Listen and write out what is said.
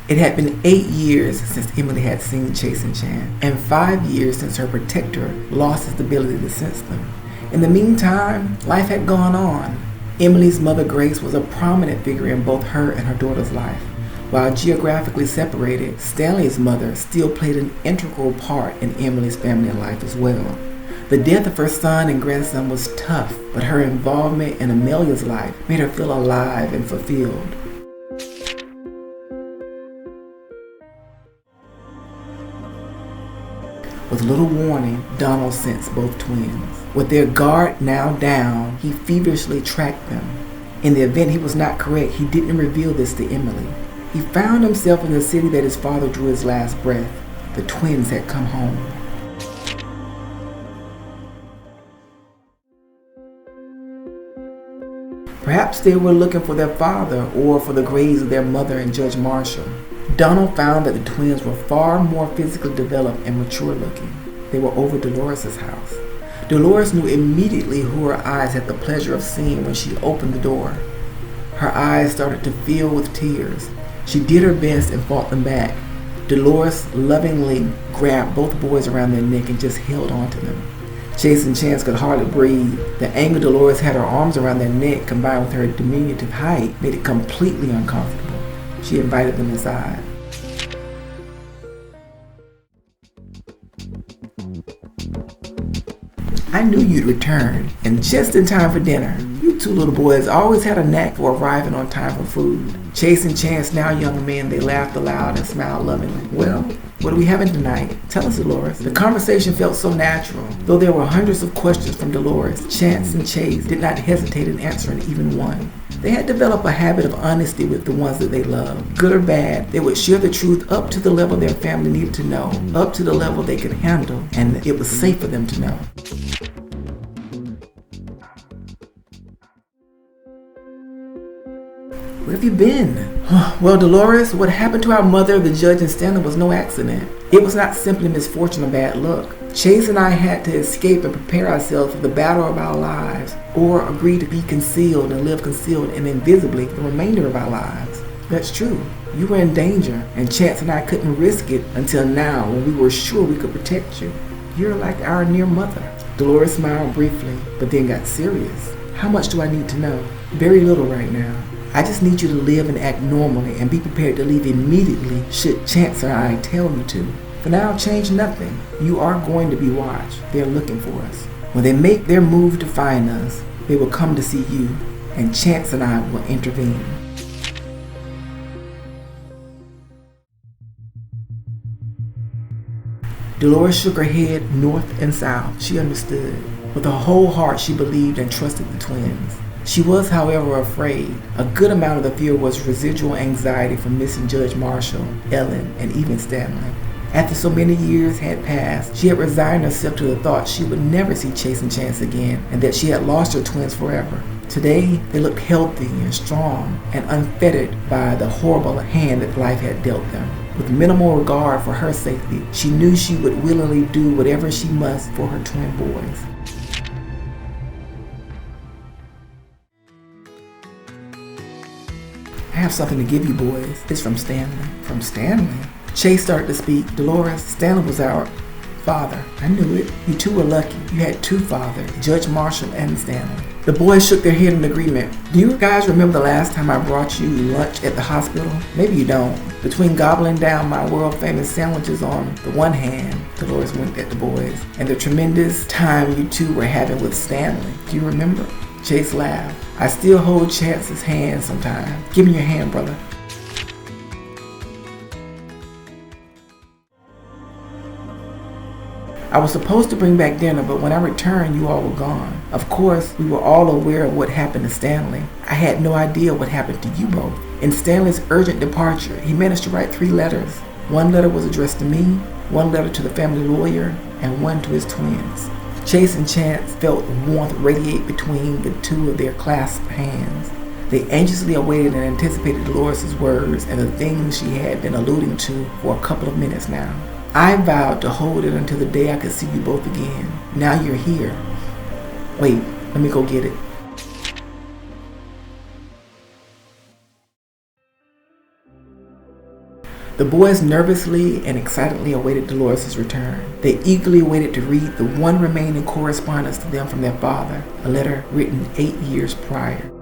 It had been 8 years since Emily had seen Chase and Chance, and 5 years since her protector lost his ability to sense them. In the meantime, life had gone on. Emily's mother, Grace, was a prominent figure in both her and her daughter's life. While geographically separated, Stanley's mother still played an integral part in Emily's family life as well. The death of her son and grandson was tough, but her involvement in Amelia's life made her feel alive and fulfilled. With little warning, Donald sensed both twins. With their guard now down, he feverishly tracked them. In the event he was not correct, he didn't reveal this to Emily. He found himself in the city that his father drew his last breath. The twins had come home. Perhaps they were looking for their father or for the graves of their mother and Judge Marshall. Donald found that the twins were far more physically developed and mature looking. They were over Dolores' house. Dolores knew immediately who her eyes had the pleasure of seeing when she opened the door. Her eyes started to fill with tears. She did her best and fought them back. Dolores lovingly grabbed both boys around their neck and just held on to them. Chase and Chance could hardly breathe. The angle Dolores had her arms around their neck, combined with her diminutive height, made it completely uncomfortable. She invited them inside. I knew you'd return, and just in time for dinner. You two little boys always had a knack for arriving on time for food. Chase and Chance, now young men, they laughed aloud and smiled lovingly. Well, what are we having tonight? Tell us, Dolores. The conversation felt so natural. Though there were hundreds of questions from Dolores, Chance and Chase did not hesitate in answering even one. They had developed a habit of honesty with the ones that they loved. Good or bad, they would share the truth up to the level their family needed to know, up to the level they could handle, and it was safe for them to know. Where have you been? Well, Dolores, what happened to our mother, the judge, and Stanley was no accident. It was not simply misfortune or bad luck. Chase and I had to escape and prepare ourselves for the battle of our lives, or agree to be concealed and live concealed and invisibly the remainder of our lives. That's true. You were in danger, and Chance and I couldn't risk it until now when we were sure we could protect you. You're like our near mother. Dolores smiled briefly, but then got serious. How much do I need to know? Very little right now. I just need you to live and act normally and be prepared to leave immediately should Chance or I tell you to. For now, change nothing. You are going to be watched. They're looking for us. When they make their move to find us, they will come to see you, and Chance and I will intervene. Dolores shook her head north and south. She understood. With her whole heart, she believed and trusted the twins. She was, however, afraid. A good amount of the fear was residual anxiety from missing Judge Marshall, Ellen, and even Stanley. After so many years had passed, she had resigned herself to the thought she would never see Chase and Chance again, and that she had lost her twins forever. Today, they looked healthy and strong and unfettered by the horrible hand that life had dealt them. With minimal regard for her safety, she knew she would willingly do whatever she must for her twin boys. I have something to give you, boys. It's from Stanley. From Stanley? Chase started to speak. Dolores, Stanley was our father. I knew it. You two were lucky. You had two fathers, Judge Marshall and Stanley. The boys shook their head in agreement. Do you guys remember the last time I brought you lunch at the hospital? Maybe you don't. Between gobbling down my world-famous sandwiches on the one hand, Dolores winked at the boys, and the tremendous time you two were having with Stanley. Do you remember? Chase laughed. I still hold Chance's hand sometimes. Give me your hand, brother. I was supposed to bring back dinner, but when I returned, you all were gone. Of course, we were all aware of what happened to Stanley. I had no idea what happened to you both. In Stanley's urgent departure, he managed to write 3 letters. One letter was addressed to me, one letter to the family lawyer, and one to his twins. Chase and Chance felt warmth radiate between the two of their clasped hands. They anxiously awaited and anticipated Dolores' words and the things she had been alluding to for a couple of minutes now. I vowed to hold it until the day I could see you both again. Now you're here. Wait, let me go get it. The boys nervously and excitedly awaited Dolores' return. They eagerly waited to read the one remaining correspondence to them from their father, a letter written 8 years prior.